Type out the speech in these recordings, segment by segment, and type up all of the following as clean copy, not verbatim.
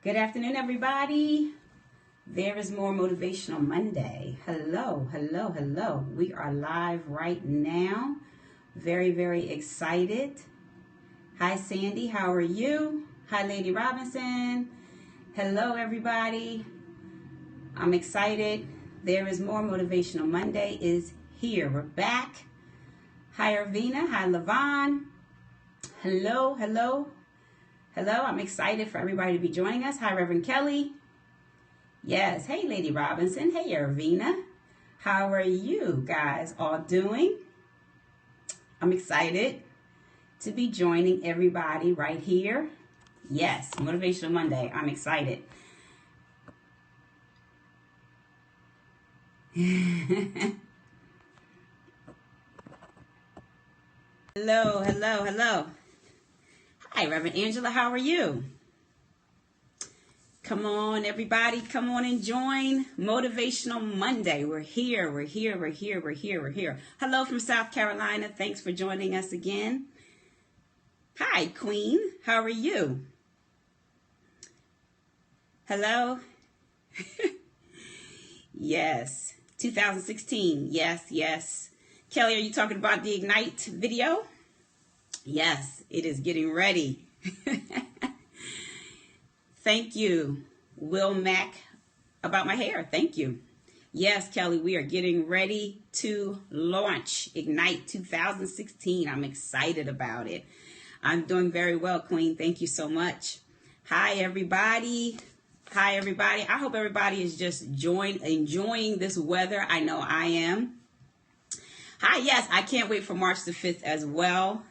Good afternoon, everybody. There is more Motivational Monday. Hello, hello, hello. We are live right now. Very, very excited. Hi, Sandy. How are you? Hi, Lady Robinson. Hello, everybody. I'm excited. There is more Motivational Monday is here. We're back. Hi, Irvina. Hi, Levon. Hello, hello. Hello, I'm excited for everybody to be joining us. Hi, Reverend Kelly. Yes, hey, Lady Robinson. Hey, Irvina. How are you guys all doing? I'm excited to be joining everybody right here. Yes, Motivational Monday. I'm excited. Hello, hello, hello. Hi, Reverend Angela. How are you? Come on, everybody. Come on and join Motivational Monday. We're here. We're here. We're here. We're here. We're here. Hello from South Carolina. Thanks for joining us again. Hi, Queen. How are you? Hello. Yes. 2016. Yes, yes. Kelly, are you talking about the Ignite video? Yes, it is getting ready. Thank you, Will Mack, about my hair. Thank you. Yes, Kelly, we are getting ready to launch Ignite 2016. I'm excited about it. I'm doing very well, Queen. Thank you so much. Hi, everybody. Hi, everybody. I hope everybody is just enjoying this weather. I know I am. Hi, yes, I can't wait for March the 5th as well.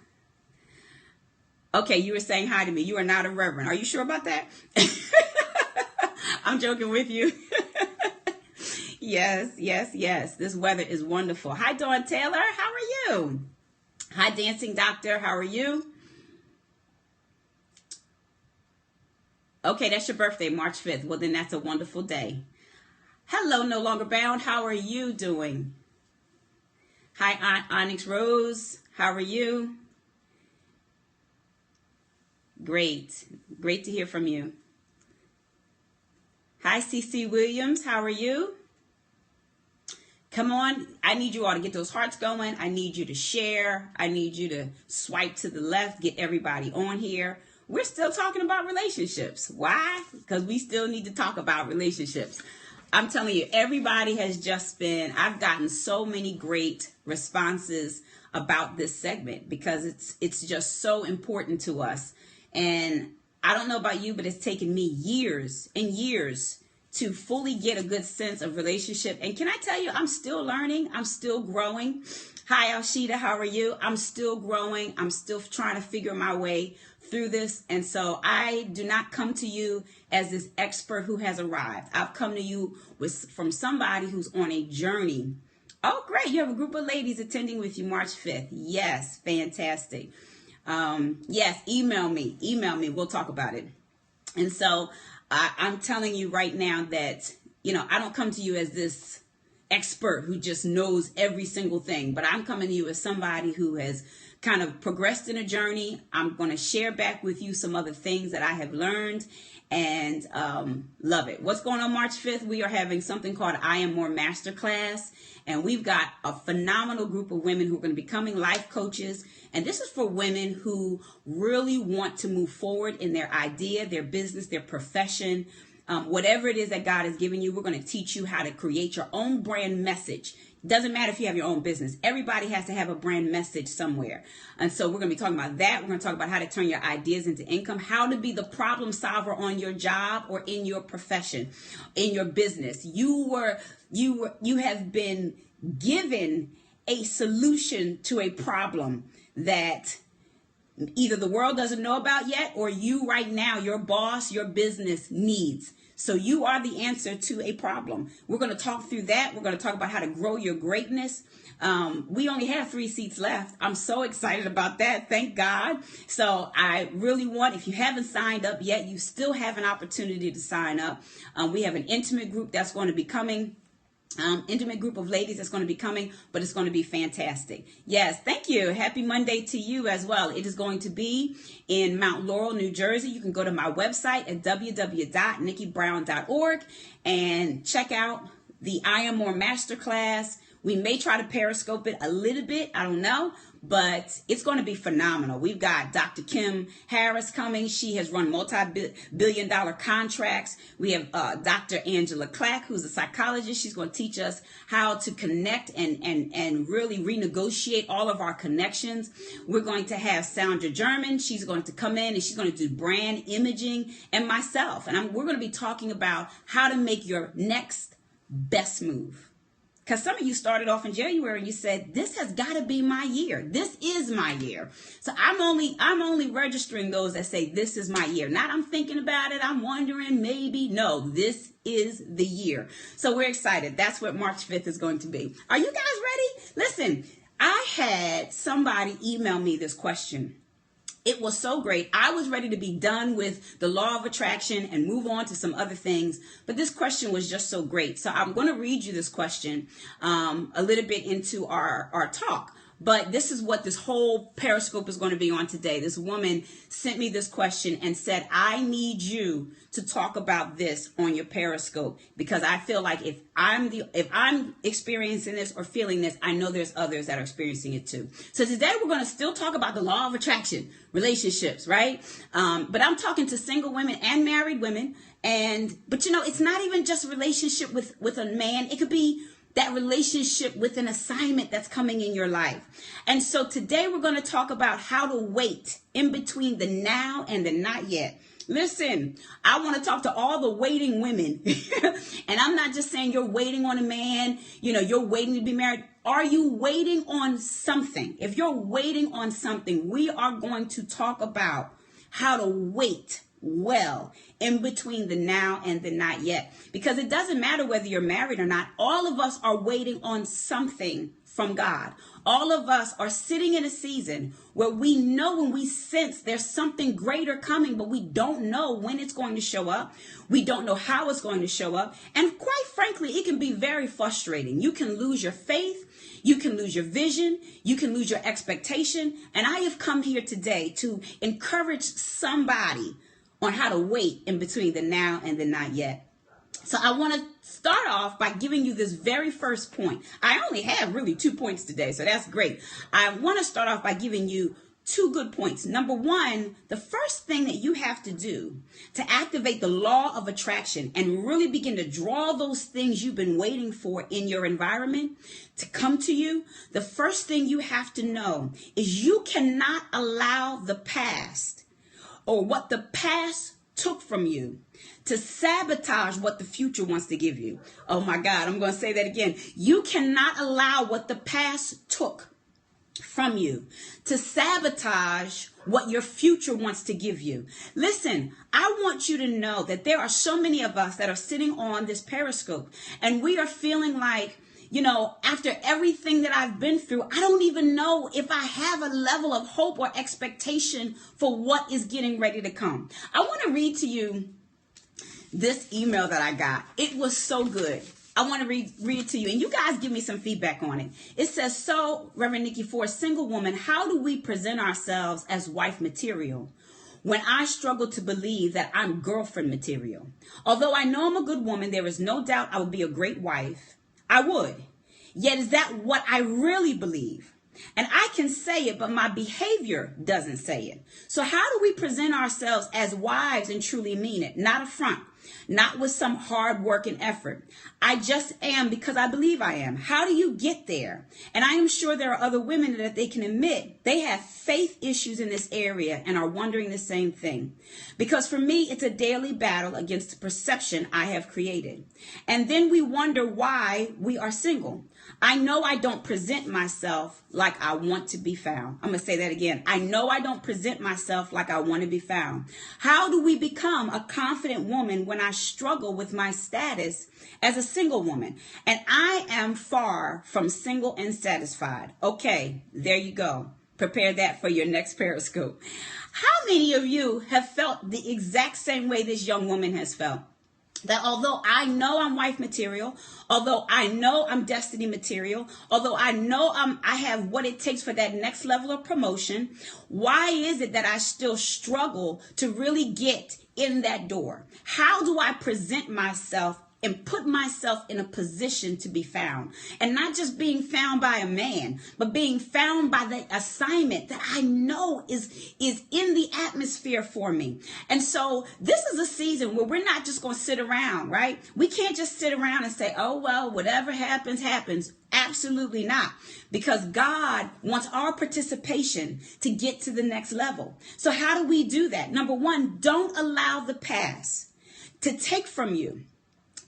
Okay, you were saying hi to me. You are not a reverend. Are you sure about that? I'm joking with you. Yes, yes, yes. This weather is wonderful. Hi, Dawn Taylor. How are you? Hi, Dancing Doctor. How are you? Okay, that's your birthday, March 5th. Well, then that's a wonderful day. Hello, No Longer Bound. How are you doing? Hi, Aunt Onyx Rose. How are you? Great. Great to hear from you. Hi, CC Williams. How are you? Come on. I need you all to get those hearts going. I need you to share. I need you to swipe to the left, get everybody on here. We're still talking about relationships. Why? Because we still need to talk about relationships. I'm telling you, everybody has just been, I've gotten so many great responses about this segment because it's just so important to us. And I don't know about you, but it's taken me years and years to fully get a good sense of relationship. And can I tell you, I'm still learning. I'm still growing. Hi, Alshita. How are you? I'm still growing. I'm still trying to figure my way through this. And so I do not come to you as this expert who has arrived. I've come to you from somebody who's on a journey. Oh, great. You have a group of ladies attending with you March 5th. Yes, fantastic. Yes, email me. We'll talk about it. And so I'm telling you right now that, I don't come to you as this expert who just knows every single thing, but I'm coming to you as somebody who has kind of progressed in a journey. I'm going to share back with you some other things that I have learned and love it. What's going on March 5th? We are having something called I Am More Masterclass, and we've got a phenomenal group of women who are going to be becoming life coaches. And this is for women who really want to move forward in their idea, their business, their profession, whatever it is that God has given you. We're going to teach you how to create your own brand message. Doesn't matter if you have your own business. Everybody has to have a brand message somewhere. And so we're going to be talking about that. We're going to talk about how to turn your ideas into income, how to be the problem solver on your job or in your profession, in your business. You have been given a solution to a problem that either the world doesn't know about yet or you right now, your boss, your business needs. So you are the answer to a problem. We're going to talk through that. We're going to talk about how to grow your greatness. We only have 3 seats left. I'm so excited about that. Thank God. So I really want, if you haven't signed up yet, you still have an opportunity to sign up. We have an intimate group that's going to be coming intimate group of ladies that's going to be coming, but it's going to be fantastic. Yes, thank you. Happy Monday to you as well. It is going to be in Mount Laurel, New Jersey. You can go to my website at www.nikkibrown.org and check out the I Am More Masterclass. We may try to periscope it a little bit. I don't know. But it's going to be phenomenal. We've got Dr. Kim Harris coming. She has run multi-billion-dollar contracts. We have Dr. Angela Clack, who's a psychologist. She's going to teach us how to connect and really renegotiate all of our connections. We're going to have Sandra German. She's going to come in and she's going to do brand imaging, and myself. And we're going to be talking about how to make your next best move. Because some of you started off in January and you said, this has got to be my year. This is my year. So I'm only registering those that say this is my year. Not I'm thinking about it. I'm wondering maybe. No, this is the year. So we're excited. That's what March 5th is going to be. Are you guys ready? Listen, I had somebody email me this question. It was so great. I was ready to be done with the law of attraction and move on to some other things. But this question was just so great. So I'm going to read you this question a little bit into our talk. But this is what this whole Periscope is going to be on today. This woman sent me this question and said, I need you to talk about this on your Periscope, because I feel like if I'm experiencing this or feeling this, I know there's others that are experiencing it too. So today we're going to still talk about the law of attraction, relationships, right? But I'm talking to single women and married women. But you know, it's not even just a relationship with a man. It could be that relationship with an assignment that's coming in your life. And so today we're going to talk about how to wait in between the now and the not yet. Listen, I want to talk to all the waiting women. And I'm not just saying you're waiting on a man, you know, you're waiting to be married. Are you waiting on something? If you're waiting on something, we are going to talk about how to wait well in between the now and the not yet. Because it doesn't matter whether you're married or not. All of us are waiting on something from God. All of us are sitting in a season where we know and we sense there's something greater coming, but we don't know when it's going to show up. We don't know how it's going to show up. And quite frankly, it can be very frustrating. You can lose your faith. You can lose your vision. You can lose your expectation. And I have come here today to encourage somebody on how to wait in between the now and the not yet. So I want to start off by giving you this very first point. I only have really 2 points today, so that's great. I want to start off by giving you 2 good points. Number one, the first thing that you have to do to activate the law of attraction and really begin to draw those things you've been waiting for in your environment to come to you, the first thing you have to know is you cannot allow the past or what the past took from you to sabotage what the future wants to give you. Oh my God, I'm going to say that again. You cannot allow what the past took from you to sabotage what your future wants to give you. Listen, I want you to know that there are so many of us that are sitting on this Periscope and we are feeling like, you know, after everything that I've been through, I don't even know if I have a level of hope or expectation for what is getting ready to come. I want to read to you this email that I got. It was so good. I want to read it to you, and you guys give me some feedback on it. It says, so, Reverend Nikki, for a single woman, how do we present ourselves as wife material when I struggle to believe that I'm girlfriend material? Although I know I'm a good woman, there is no doubt I would be a great wife. I would. Yet is that what I really believe? And I can say it, but my behavior doesn't say it. So how do we present ourselves as wives and truly mean it? Not a front, not with some hard work and effort. I just am because I believe I am. How do you get there? And I am sure there are other women that they can admit they have faith issues in this area and are wondering the same thing. Because for me, it's a daily battle against the perception I have created. And then we wonder why we are single. I know I don't present myself like I want to be found. I'm going to say that again. I know I don't present myself like I want to be found. How do we become a confident woman when I struggle with my status as a single woman? And I am far from single and satisfied. Okay, there you go. Prepare that for your next Periscope. How many of you have felt the exact same way this young woman has felt? that although I know I'm wife material, although I know I'm destiny material, although I know I have what it takes for that next level of promotion, why is it that I still struggle to really get in that door? How do I present myself and put myself in a position to be found? And not just being found by a man, but being found by the assignment that I know is in the atmosphere for me. And so this is a season where we're not just going to sit around, right? We can't just sit around and say, oh, well, whatever happens, happens. Absolutely not. Because God wants our participation to get to the next level. So how do we do that? Number one, don't allow the past to take from you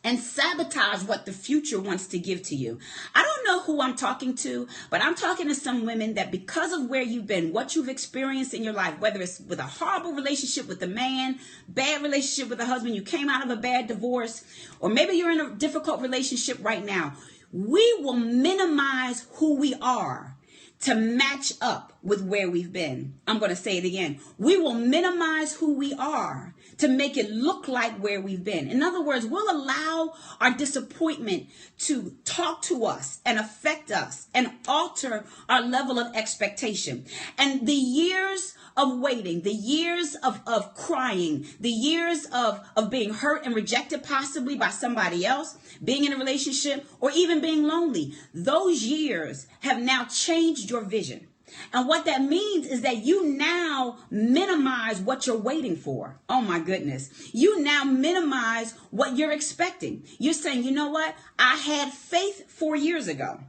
and sabotage what the future wants to give to you. I don't know who I'm talking to, but I'm talking to some women that because of where you've been, what you've experienced in your life, whether it's with a horrible relationship with a man, bad relationship with a husband, you came out of a bad divorce, or maybe you're in a difficult relationship right now, we will minimize who we are to match up with where we've been. I'm going to say it again. We will minimize who we are to make it look like where we've been. In other words, we'll allow our disappointment to talk to us and affect us and alter our level of expectation. And the years of waiting, the years of crying, the years of being hurt and rejected possibly by somebody else, being in a relationship, or even being lonely, those years have now changed your vision. And what that means is that you now minimize what you're waiting for. Oh my goodness. You now minimize what you're expecting. You're saying, you know what? I had faith 4 years ago,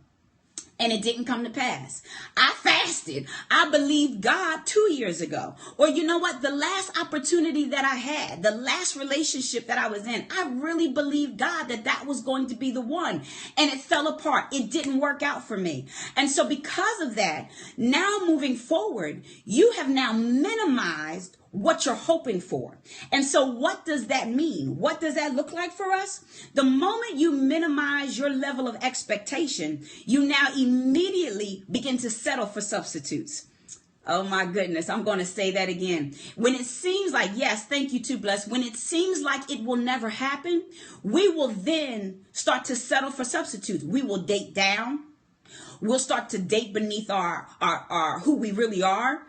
and it didn't come to pass. I fasted. I believed God 2 years ago. Or you know what? The last opportunity that I had, the last relationship that I was in, I really believed God that was going to be the one. And it fell apart. It didn't work out for me. And so because of that, now moving forward, you have now minimized what you're hoping for. And so what does that mean? What does that look like for us? The moment you minimize your level of expectation, you now immediately begin to settle for substitutes. Oh my goodness, I'm going to say that again. When it seems like, yes, thank you too, Bless. When it seems like it will never happen, we will then start to settle for substitutes. We will date down. We'll start to date beneath our who we really are.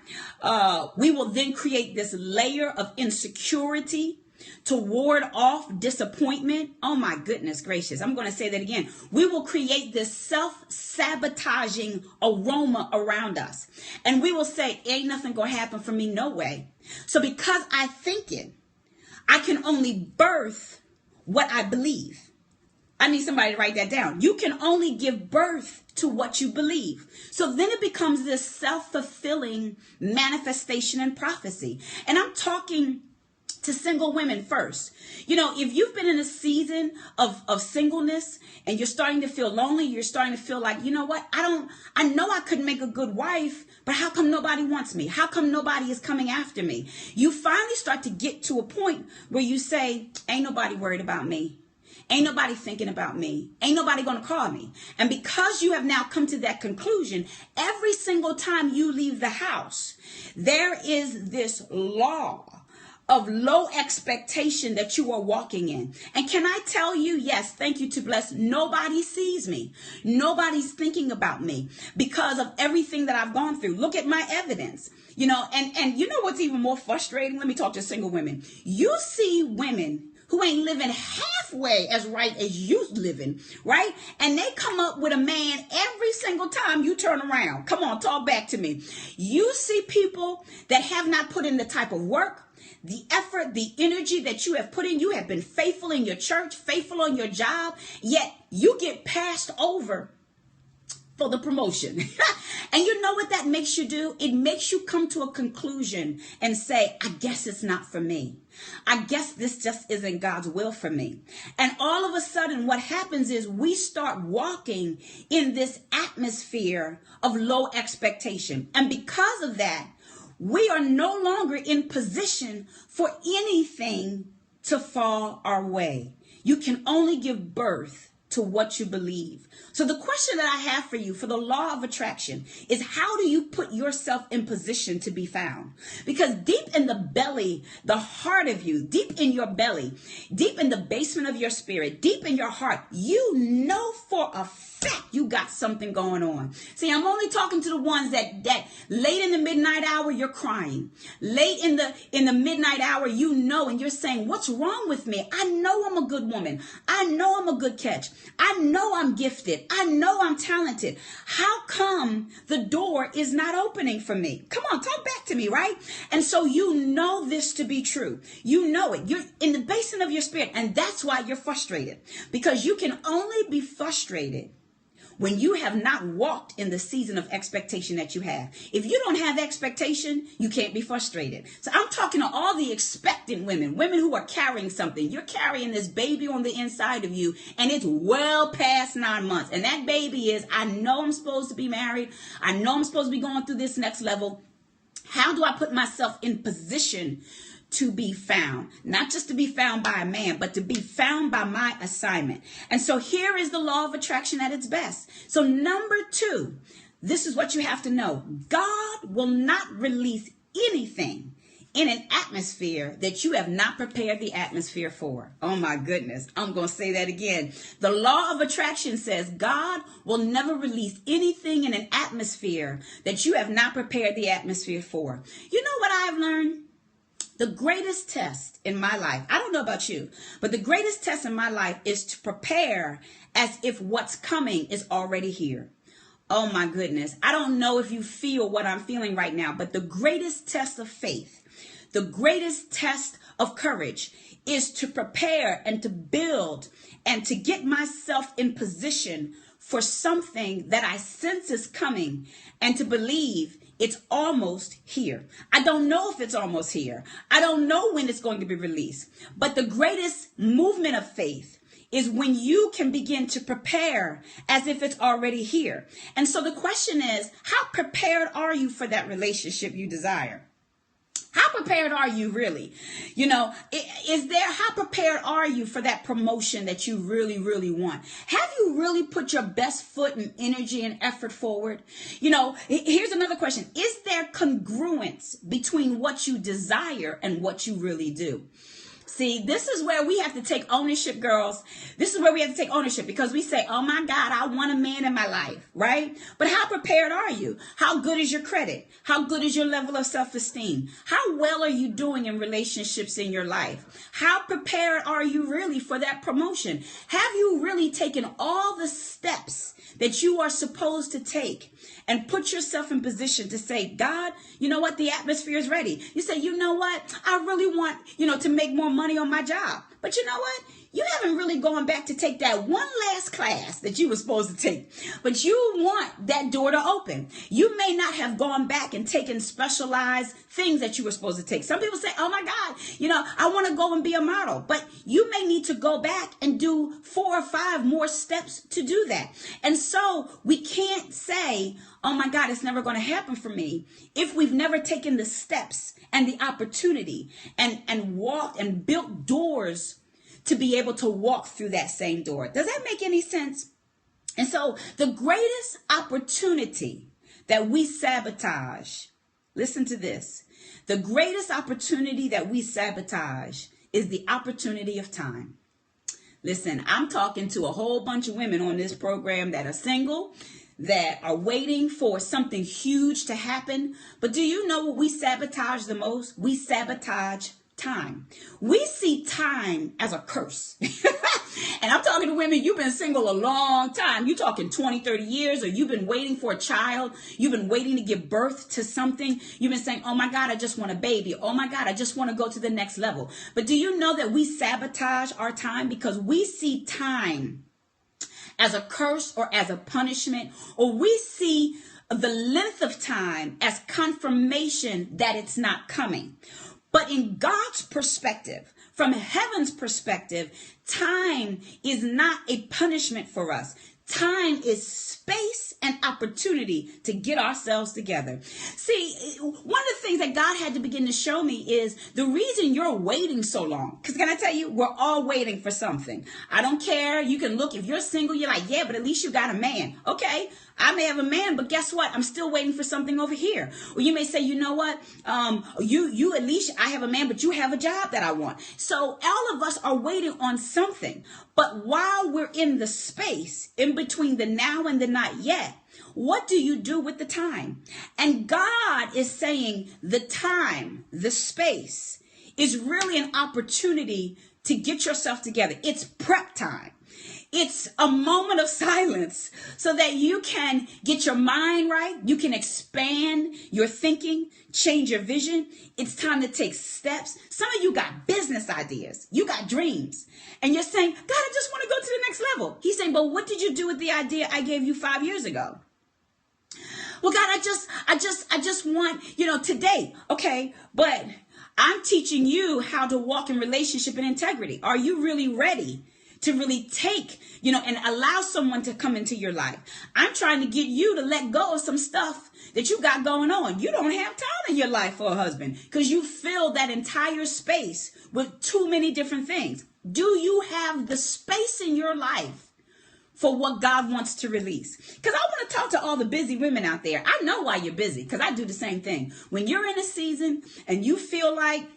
We will then create this layer of insecurity to ward off disappointment. Oh my goodness gracious. I'm going to say that again. We will create this self-sabotaging aroma around us. And we will say, ain't nothing going to happen for me, no way. So because I think it, I can only birth what I believe. I need somebody to write that down. You can only give birth to what you believe. So then it becomes this self-fulfilling manifestation and prophecy. And I'm talking to single women first. You know, if you've been in a season of singleness and you're starting to feel lonely, you're starting to feel like, you know what, I know I could make a good wife, but how come nobody wants me? How come nobody is coming after me? You finally start to get to a point where you say, ain't nobody worried about me. Ain't nobody thinking about me. Ain't nobody going to call me. And because you have now come to that conclusion, every single time you leave the house, there is this law of low expectation that you are walking in. And can I tell you, yes, thank you to Bless, nobody sees me. Nobody's thinking about me because of everything that I've gone through. Look at my evidence. You know, and you know what's even more frustrating? Let me talk to single women. You see women who ain't living halfway as right as you living, right? And they come up with a man every single time you turn around. Come on, talk back to me. You see people that have not put in the type of work, the effort, the energy that you have put in. You have been faithful in your church, faithful on your job, yet you get passed over for the promotion. And you know what that makes you do? It makes you come to a conclusion and say, I guess it's not for me. I guess this just isn't God's will for me. And all of a sudden what happens is we start walking in this atmosphere of low expectation. And because of that, we are no longer in position for anything to fall our way. You can only give birth to what you believe. So the question that I have for you for the law of attraction is, how do you put yourself in position to be found? Because deep in the belly, the heart of you, deep in your belly, deep in the basement of your spirit, deep in your heart, you know for a fact you got something going on. See, I'm only talking to the ones that late in the midnight hour, you're crying. Late in the midnight hour, you know, and you're saying, what's wrong with me? I know I'm a good woman. I know I'm a good catch. I know I'm gifted. I know I'm talented. How come the door is not opening for me? Come on, talk back to me, right? And so you know this to be true. You know it. You're in the basin of your spirit, and that's why you're frustrated, because you can only be frustrated when you have not walked in the season of expectation that you have. If you don't have expectation, you can't be frustrated. So I'm talking to all the expectant women who are carrying something. You're carrying this baby on the inside of you, and it's well past 9 months. And that baby is, I know I'm supposed to be married. I know I'm supposed to be going through this next level. How do I put myself in position to be found? Not just to be found by a man, but to be found by my assignment. And so here is the law of attraction at its best. So number 2, this is what you have to know. God will not release anything in an atmosphere that you have not prepared the atmosphere for. Oh my goodness. I'm going to say that again. The law of attraction says God will never release anything in an atmosphere that you have not prepared the atmosphere for. You know what I've learned? The greatest test in my life, I don't know about you, but the greatest test in my life is to prepare as if what's coming is already here. Oh my goodness. I don't know if you feel what I'm feeling right now, but the greatest test of faith, the greatest test of courage is to prepare and to build and to get myself in position for something that I sense is coming, and to believe it's almost here. I don't know if it's almost here. I don't know when it's going to be released. But the greatest movement of faith is when you can begin to prepare as if it's already here. And so the question is, how prepared are you for that relationship you desire? How prepared are you really? You know, how prepared are you for that promotion that you really, really want? Have you really put your best foot and energy and effort forward? You know, here's another question. Is there congruence between what you desire and what you really do? See, this is where we have to take ownership, girls. This is where we have to take ownership, because we say, oh my God, I want a man in my life, right? But how prepared are you? How good is your credit? How good is your level of self-esteem? How well are you doing in relationships in your life? How prepared are you really for that promotion? Have you really taken all the steps that you are supposed to take and put yourself in position to say, God, you know what? The atmosphere is ready. You say, you know what? I really want, to make more money on my job. But you know what? You haven't really gone back to take that one last class that you were supposed to take. But you want that door to open. You may not have gone back and taken specialized things that you were supposed to take. Some people say, oh my God, I want to go and be a model. But you may need to go back and do 4 or 5 more steps to do that. And so we can't say, oh my God, it's never going to happen for me if we've never taken the steps and the opportunity and walked and built doors to be able to walk through that same door. Does that make any sense? And so the greatest opportunity that we sabotage, listen to this, the greatest opportunity that we sabotage is the opportunity of time. Listen, I'm talking to a whole bunch of women on this program that are single, that are waiting for something huge to happen. But do you know what we sabotage the most? We sabotage time. We see time as a curse. And I'm talking to women, you've been single a long time. You're talking 20, 30 years, or you've been waiting for a child. You've been waiting to give birth to something. You've been saying, oh my God, I just want a baby. Oh my God, I just want to go to the next level. But do you know that we sabotage our time because we see time as a curse or as a punishment, or we see the length of time as confirmation that it's not coming. But in God's perspective, from heaven's perspective, time is not a punishment for us. Time is space and opportunity to get ourselves together. See, one of the things that God had to begin to show me is the reason you're waiting so long. Because can I tell you, we're all waiting for something. I don't care. You can look, if you're single, you're like, yeah, but at least you got a man. Okay, I may have a man, but guess what? I'm still waiting for something over here. Or you may say, you know what? You at least, I have a man, but you have a job that I want. So all of us are waiting on something. But while we're in the space in between the now and the not yet, what do you do with the time? And God is saying the time, the space is really an opportunity to get yourself together. It's prep time. It's a moment of silence so that you can get your mind right. You can expand your thinking, change your vision. It's time to take steps. Some of you got business ideas. You got dreams. And you're saying, God, I just want to go to the next level. He's saying, but what did you do with the idea I gave you 5 years ago? Well, God, I just want, today. Okay, but I'm teaching you how to walk in relationship and integrity. Are you really ready to really take, and allow someone to come into your life? I'm trying to get you to let go of some stuff that you got going on. You don't have time in your life for a husband because you fill that entire space with too many different things. Do you have the space in your life for what God wants to release? Because I want to talk to all the busy women out there. I know why you're busy, because I do the same thing. When you're in a season and you feel like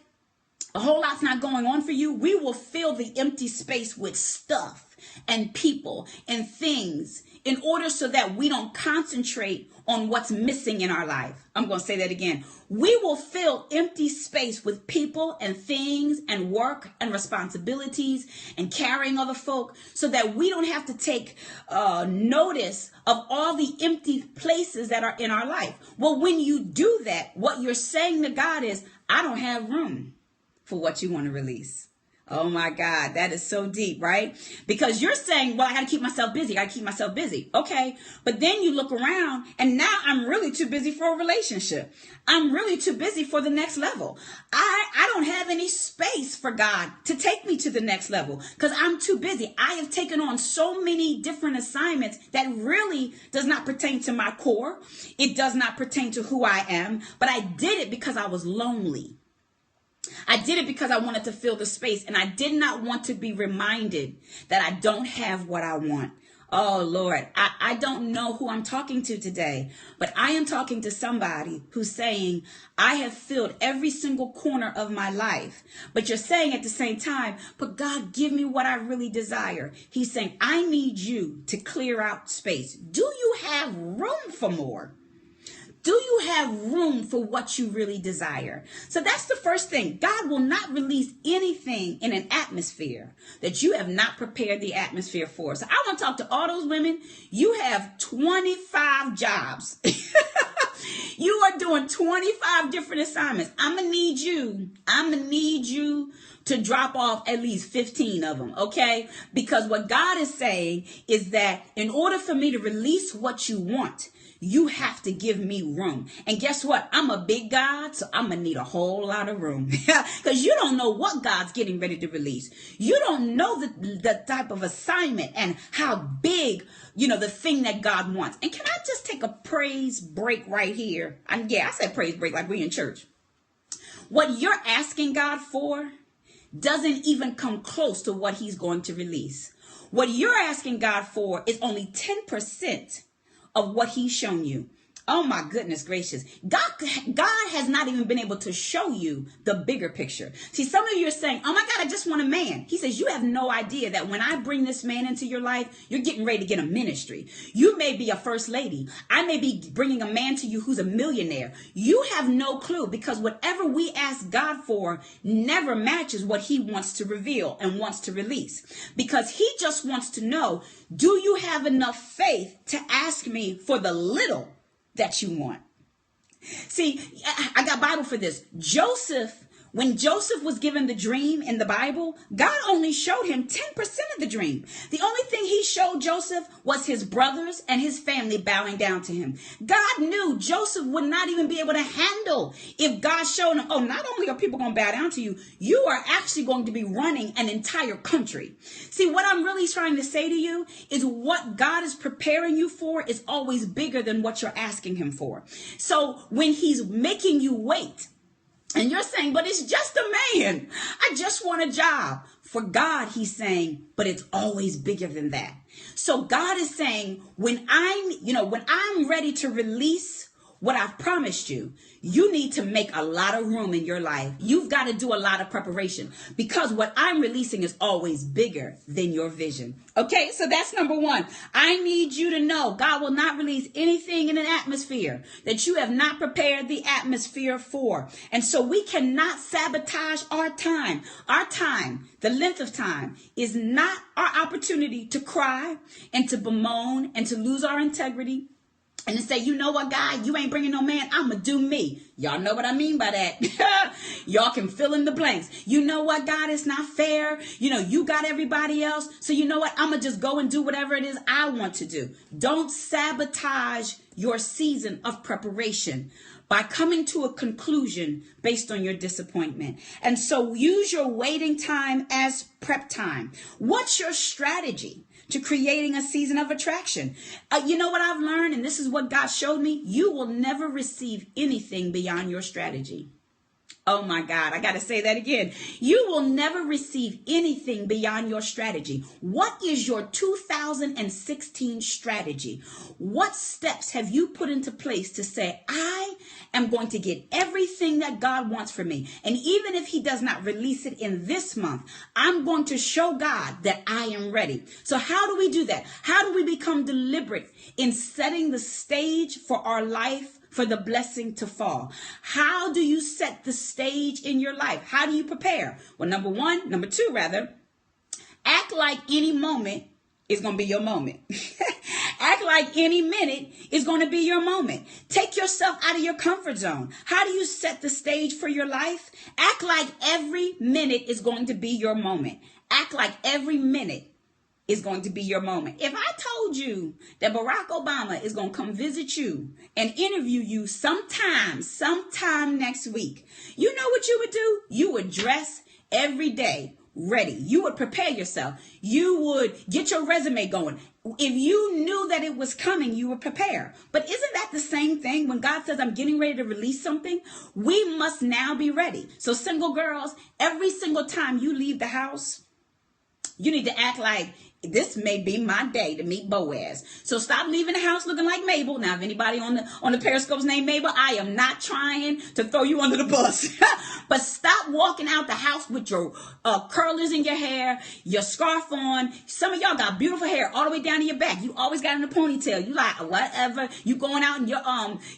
a whole lot's not going on for you, we will fill the empty space with stuff and people and things in order so that we don't concentrate on what's missing in our life. I'm going to say that again. We will fill empty space with people and things and work and responsibilities and carrying other folk so that we don't have to take notice of all the empty places that are in our life. Well, when you do that, what you're saying to God is, I don't have room for what you want to release. Oh my God, that is so deep, right? Because you're saying, well, I got to keep myself busy. I got to keep myself busy. Okay. But then you look around and now I'm really too busy for a relationship. I'm really too busy for the next level. I don't have any space for God to take me to the next level because I'm too busy. I have taken on so many different assignments that really does not pertain to my core. It does not pertain to who I am, but I did it because I was lonely. I did it because I wanted to fill the space, and I did not want to be reminded that I don't have what I want. Oh, Lord, I don't know who I'm talking to today, but I am talking to somebody who's saying, I have filled every single corner of my life. But you're saying at the same time, but God, give me what I really desire. He's saying, I need you to clear out space. Do you have room for more? Do you have room for what you really desire? So that's the first thing. God will not release anything in an atmosphere that you have not prepared the atmosphere for. So I want to talk to all those women. You have 25 jobs. You are doing 25 different assignments. I'm going to need you to drop off at least 15 of them, okay? Because what God is saying is that in order for me to release what you want, you have to give me room. And guess what? I'm a big God, so I'm going to need a whole lot of room. Because you don't know what God's getting ready to release. You don't know the type of assignment and how big, the thing that God wants. And can I just take a praise break right here? I said praise break like we in church. What you're asking God for doesn't even come close to what he's going to release. What you're asking God for is only 10% of what he's shown you. Oh my goodness gracious. God has not even been able to show you the bigger picture. See, some of you are saying, oh my God, I just want a man. He says, you have no idea that when I bring this man into your life, you're getting ready to get a ministry. You may be a first lady. I may be bringing a man to you who's a millionaire. You have no clue, because whatever we ask God for never matches what he wants to reveal and wants to release. Because he just wants to know, do you have enough faith to ask me for the little that you want? See, I got Bible for this. Joseph When Joseph was given the dream in the Bible, God only showed him 10% of the dream. The only thing he showed Joseph was his brothers and his family bowing down to him. God knew Joseph would not even be able to handle if God showed him, oh, not only are people going to bow down to you, you are actually going to be running an entire country. See, what I'm really trying to say to you is what God is preparing you for is always bigger than what you're asking him for. So when he's making you wait, and you're saying, but it's just a man. I just want a job. For God, he's saying, but it's always bigger than that. So God is saying, when I'm ready to release what I've promised you, you need to make a lot of room in your life. You've got to do a lot of preparation because what I'm releasing is always bigger than your vision. Okay, so that's number one. I need you to know God will not release anything in an atmosphere that you have not prepared the atmosphere for. And so we cannot sabotage our time. Our time, the length of time, is not our opportunity to cry and to bemoan and to lose our integrity. And to say, you know what, God, you ain't bringing no man. I'm going to do me. Y'all know what I mean by that. Y'all can fill in the blanks. You know what, God, it's not fair. You got everybody else. So you know what? I'm going to just go and do whatever it is I want to do. Don't sabotage your season of preparation by coming to a conclusion based on your disappointment. And so use your waiting time as prep time. What's your strategy to creating a season of attraction? You know what I've learned, and this is what God showed me? You will never receive anything beyond your strategy. Oh my God, I got to say that again. You will never receive anything beyond your strategy. What is your 2016 strategy? What steps have you put into place to say, I am going to get everything that God wants for me? And even if he does not release it in this month, I'm going to show God that I am ready. So how do we do that? How do we become deliberate in setting the stage for our life, for the blessing to fall? How do you set the stage in your life? How do you prepare? Well, number two, act like any moment is going to be your moment. Act like any minute is going to be your moment. Take yourself out of your comfort zone. How do you set the stage for your life? Act like every minute is going to be your moment. Act like every minute is going to be your moment. If I told you that Barack Obama is going to come visit you and interview you sometime next week, you know what you would do? You would dress every day ready. You would prepare yourself. You would get your resume going. If you knew that it was coming, you would prepare. But isn't that the same thing when God says, I'm getting ready to release something? We must now be ready. So single girls, every single time you leave the house, you need to act like this may be my day to meet Boaz. So stop leaving the house looking like Mabel. Now, if anybody on the Periscope's named Mabel, I am not trying to throw you under the bus. But stop walking out the house with your curlers in your hair, your scarf on. Some of y'all got beautiful hair all the way down to your back. You always got in a ponytail. You like whatever. You going out in your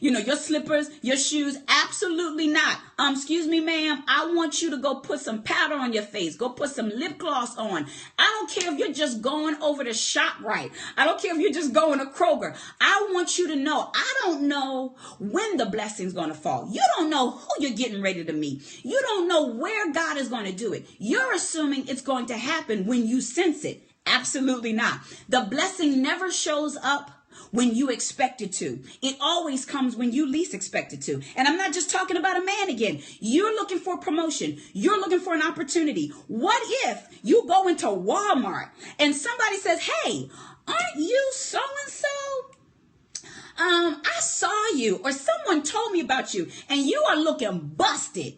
your slippers, your shoes. Absolutely not. Excuse me, ma'am. I want you to go put some powder on your face. Go put some lip gloss on. I don't care if you're just going over to ShopRite. I don't care if you're just going to Kroger. I want you to know, I don't know when the blessing's going to fall. You don't know who you're getting ready to meet. You don't know where God is going to do it. You're assuming it's going to happen when you sense it. Absolutely not. The blessing never shows up when you expect it to. It always comes when you least expect it to. And I'm not just talking about a man again. You're looking for promotion. You're looking for an opportunity. What if you go into Walmart and somebody says, hey, aren't you so-and-so? I saw you, or someone told me about you, and you are looking busted.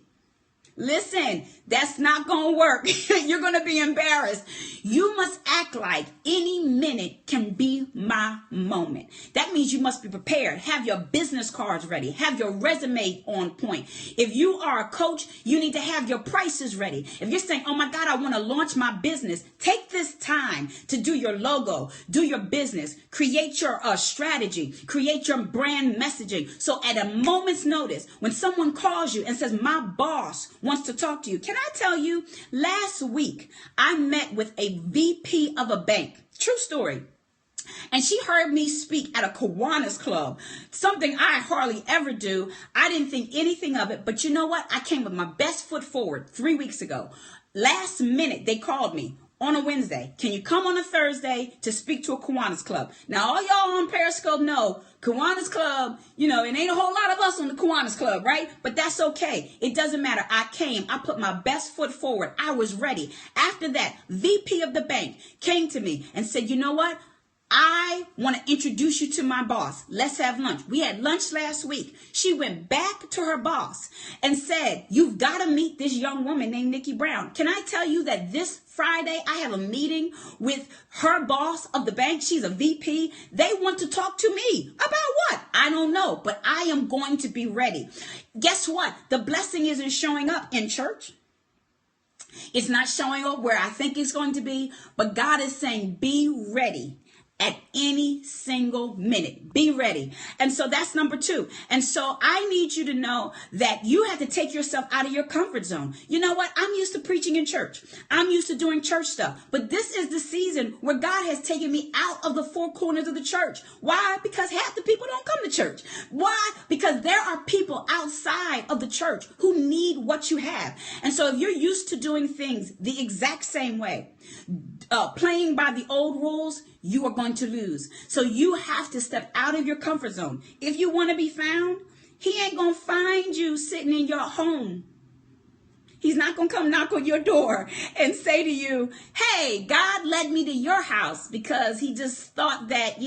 Listen, that's not going to work. You're going to be embarrassed. You must act like any minute can be my moment. That means you must be prepared. Have your business cards ready. Have your resume on point. If you are a coach, you need to have your prices ready. If you're saying, oh my God, I want to launch my business, take this time to do your logo, do your business, create your strategy, create your brand messaging. So at a moment's notice, when someone calls you and says, my boss wants to talk to you. Can I tell you, last week, I met with a VP of a bank. True story. And she heard me speak at a Kiwanis club, something I hardly ever do. I didn't think anything of it. But you know what? I came with my best foot forward 3 weeks ago. Last minute, they called me on a Wednesday. Can you come on a Thursday to speak to a Kiwanis club? Now, all y'all on Periscope know Kiwanis club, it ain't a whole lot of us on the Kiwanis club, right? But that's okay. It doesn't matter. I came. I put my best foot forward. I was ready. After that, VP of the bank came to me and said, you know what? I want to introduce you to my boss. Let's have lunch. We had lunch last week. She went back to her boss and said, you've got to meet this young woman named Nikki Brown. Can I tell you that this Friday, I have a meeting with her boss of the bank. She's a VP. They want to talk to me about what? I don't know, but I am going to be ready. Guess what? The blessing isn't showing up in church. It's not showing up where I think it's going to be, but God is saying, be ready. At any single minute. Be ready. And so that's number 2. And so I need you to know that you have to take yourself out of your comfort zone. You know what? I'm used to preaching in church. I'm used to doing church stuff. But this is the season where God has taken me out of the 4 corners of the church. Why? Because half the people don't come to church. Why? Because there are people outside of the church who need what you have. And so if you're used to doing things the exact same way, playing by the old rules, you are going to lose. So you have to step out of your comfort zone. If you want to be found, he ain't going to find you sitting in your home. He's not going to come knock on your door and say to you, hey, God led me to your house because he just thought that,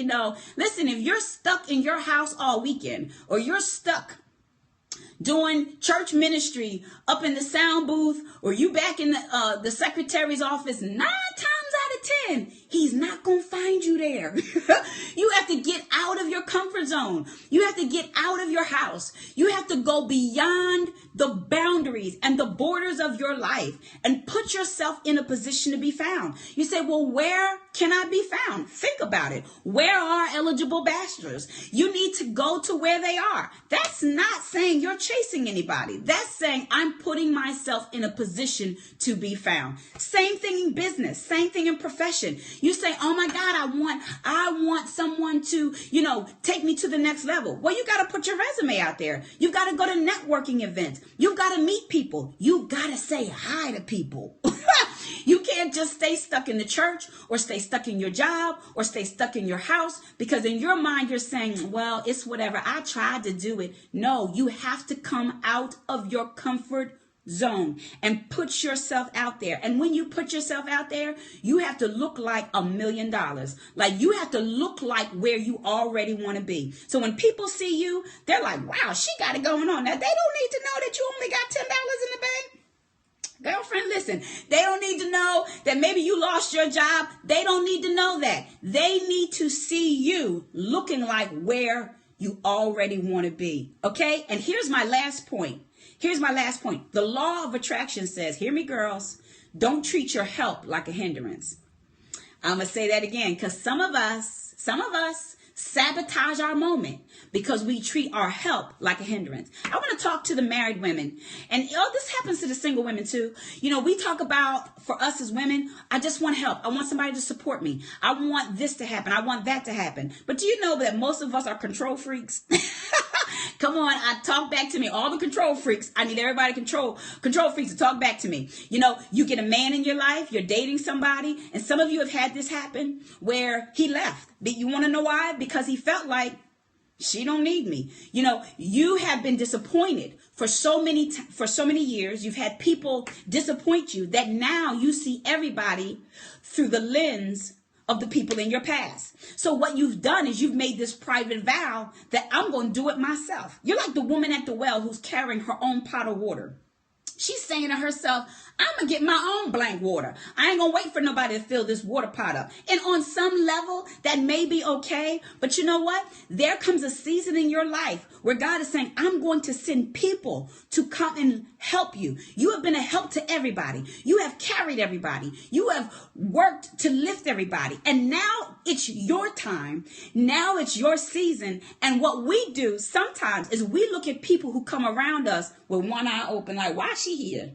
listen, if you're stuck in your house all weekend or you're stuck doing church ministry up in the sound booth or you back in the secretary's office, 9 times out of 10, he's not going to find you there. You have to get out of your comfort zone. You have to get out of your house. You have to go beyond the boundaries and the borders of your life and put yourself in a position to be found. You say, well, where can I be found? Think about it. Where are eligible bachelors? You need to go to where they are. That's not saying you're chasing anybody. That's saying I'm putting myself in a position to be found. Same thing in business. Same thing in profession. You say, oh my God, I want someone to, take me to the next level. Well, you got to put your resume out there. You've got to go to networking events. You've got to meet people. You got to say hi to people. You can't just stay stuck in the church or stay stuck in your job or stay stuck in your house because in your mind you're saying, well, it's whatever. I tried to do it. No, you have to come out of your comfort zone and put yourself out there. And when you put yourself out there, you have to look like $1 million. Like you have to look like where you already want to be. So when people see you, they're like, wow, she got it going on. Now they don't need to know that you only got $10 in the bank. Girlfriend, listen, they don't need to know that maybe you lost your job. They don't need to know that. They need to see you looking like where you already want to be. Okay? And here's my last point. The law of attraction says, hear me, girls, don't treat your help like a hindrance. I'm going to say that again because some of us sabotage our moment because we treat our help like a hindrance. I want to talk to the married women. And this happens to the single women too. We talk about, for us as women, I just want help. I want somebody to support me. I want this to happen. I want that to happen. But do you know that most of us are control freaks? Come on, talk back to me. All the control freaks. I need everybody control freaks to talk back to me. You get a man in your life, you're dating somebody, and some of you have had this happen where he left. You want to know why? Because he felt like she don't need me. You have been disappointed for so many years. You've had people disappoint you that now you see everybody through the lens of the people in your past. So what you've done is you've made this private vow that I'm going to do it myself. You're like the woman at the well who's carrying her own pot of water. She's saying to herself, I'm going to get my own blank water. I ain't going to wait for nobody to fill this water pot up. And on some level, that may be okay. But you know what? There comes a season in your life where God is saying, I'm going to send people to come and help you. You have been a help to everybody. You have carried everybody. You have worked to lift everybody. And now it's your time. Now it's your season. And what we do sometimes is we look at people who come around us with one eye open, like, why is she here?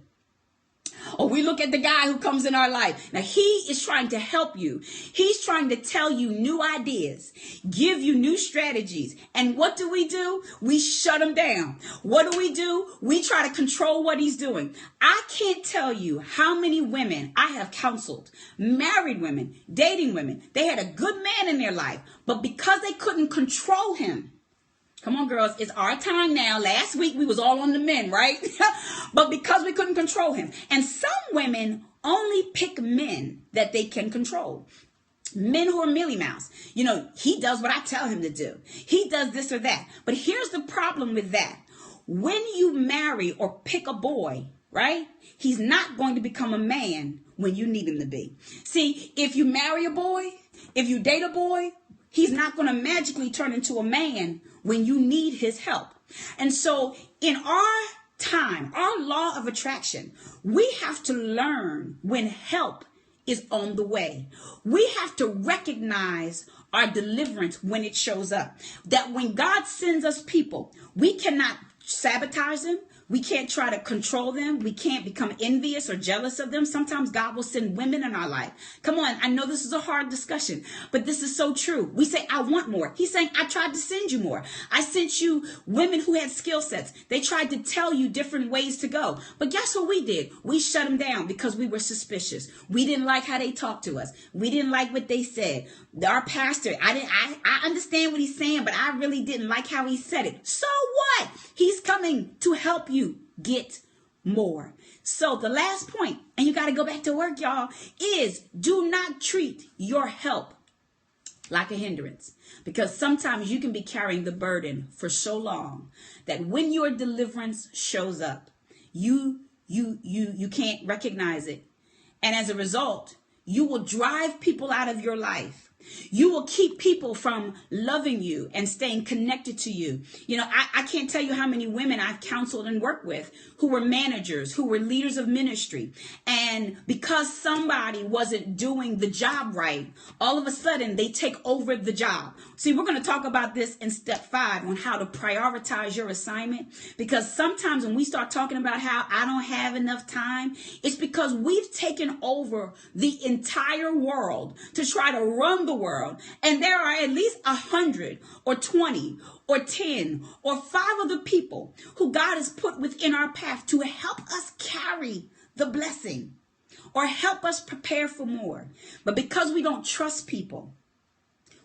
Or we look at the guy who comes in our life. Now, he is trying to help you. He's trying to tell you new ideas, give you new strategies. And what do? We shut him down. What do? We try to control what he's doing. I can't tell you how many women I have counseled, married women, dating women. They had a good man in their life, but because they couldn't control him. Come on, girls. It's our time now. Last week, we was all on the men, right? But because we couldn't control him. And some women only pick men that they can control. Men who are mealy mouths. You know, he does what I tell him to do. He does this or that. But here's the problem with that. When you marry or pick a boy, right? He's not going to become a man when you need him to be. See, if you marry a boy, if you date a boy, he's not going to magically turn into a man when you need his help. And so in our time, our law of attraction, we have to learn when help is on the way. We have to recognize our deliverance when it shows up. That when God sends us people, we cannot sabotage them. We can't try to control them. We can't become envious or jealous of them. Sometimes God will send women in our life. Come on, I know this is a hard discussion, but this is so true. We say, I want more. He's saying, I tried to send you more. I sent you women who had skill sets. They tried to tell you different ways to go. But guess what we did? We shut them down because we were suspicious. We didn't like how they talked to us. We didn't like what they said. Our pastor, I understand what he's saying, but I really didn't like how he said it. So what? He's coming to help you get more. So the last point, and you got to go back to work, y'all, is do not treat your help like a hindrance, because sometimes you can be carrying the burden for so long that when your deliverance shows up, you can't recognize it. And as a result, you will drive people out of your life. You will keep people from loving you and staying connected to you. You know, I can't tell you how many women I've counseled and worked with who were managers, who were leaders of ministry. And because somebody wasn't doing the job right, all of a sudden they take over the job. See, we're going to talk about this in step 5 on how to prioritize your assignment. Because sometimes when we start talking about how I don't have enough time, it's because we've taken over the entire world to try to run the world, and there are at least 100 or 20 or 10 or 5 other people who God has put within our path to help us carry the blessing or help us prepare for more. But because we don't trust people,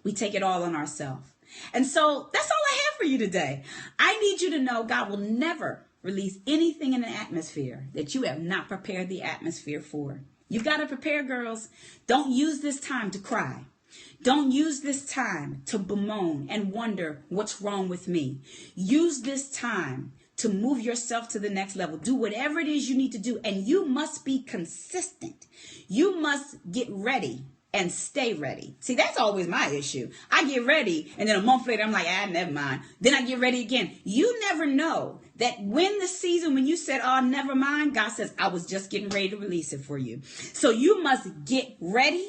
we take it all on ourselves. And so that's all I have for you today. I need you to know God will never release anything in an atmosphere that you have not prepared the atmosphere for. You've got to prepare, girls. Don't use this time to cry. Don't use this time to bemoan and wonder what's wrong with me. Use this time to move yourself to the next level. Do whatever it is you need to do, and you must be consistent. You must get ready and stay ready. See, that's always my issue. I get ready, and then a month later, I'm like, never mind. Then I get ready again. You never know that when the season, when you said, oh, never mind, God says, I was just getting ready to release it for you. So you must get ready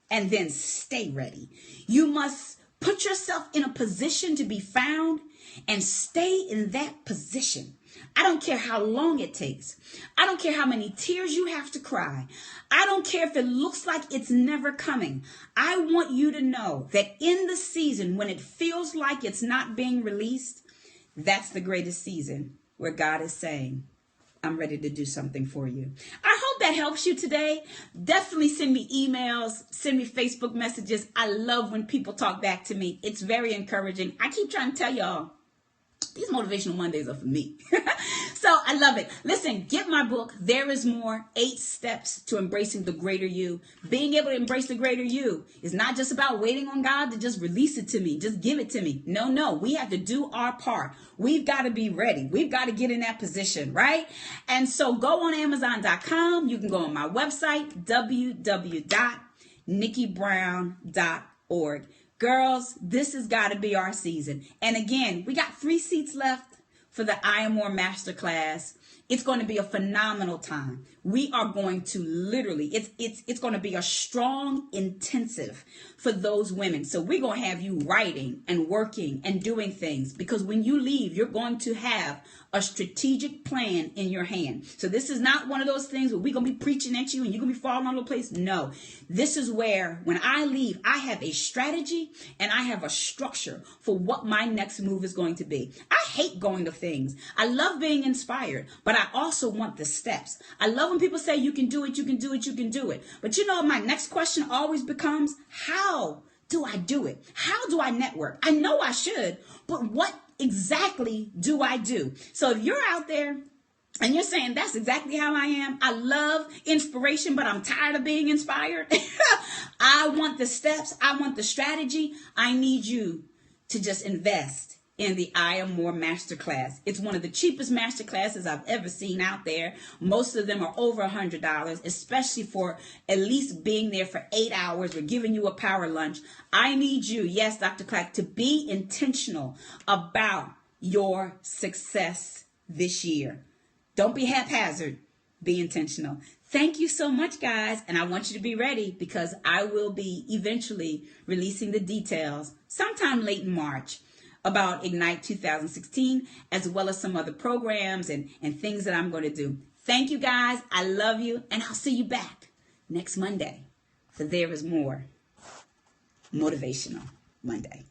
and then stay ready. You must put yourself in a position to be found and stay in that position. I don't care how long it takes. I don't care how many tears you have to cry. I don't care if it looks like it's never coming. I want you to know that in the season when it feels like it's not being released, that's the greatest season where God is saying, I'm ready to do something for you. I hope that helps you today. Definitely send me emails, send me Facebook messages. I love when people talk back to me. It's very encouraging. I keep trying to tell y'all, these motivational Mondays are for me. So I love it. Listen, get my book, There Is More, 8 Steps to Embracing the Greater You. Being able to embrace the greater you is not just about waiting on God to just release it to me, just give it to me. No, we have to do our part. We've got to be ready. We've got to get in that position, right? And so go on Amazon.com. You can go on my website, www.nikkibrown.org. Girls, this has got to be our season. And again, we got 3 seats left for the I Am More Masterclass. It's going to be a phenomenal time. We are going to literally, it's going to be a strong intensive for those women. So we're going to have you writing and working and doing things, because when you leave, you're going to have a strategic plan in your hand. So this is not one of those things where we're going to be preaching at you and you're going to be falling all over the place. No, this is where when I leave, I have a strategy and I have a structure for what my next move is going to be. I hate going to things. I love being inspired, but I also want the steps. I love when people say you can do it, you can do it, you can do it. But you know, my next question always becomes, how do I do it? How do I network? I know I should, but what exactly do I do? So if you're out there and you're saying that's exactly how I am, I love inspiration, but I'm tired of being inspired. I want the steps. I want the strategy. I need you to just invest in the I Am More Masterclass. It's one of the cheapest masterclasses I've ever seen out there. Most of them are over $100, especially for at least being there for 8 hours. We're giving you a power lunch. I need you, yes, Dr. Clack, to be intentional about your success this year. Don't be haphazard. Be intentional. Thank you so much, guys. And I want you to be ready, because I will be eventually releasing the details sometime late in March about Ignite 2016, as well as some other programs and things that I'm going to do. Thank you, guys. I love you. And I'll see you back next Monday for There Is More Motivational Monday.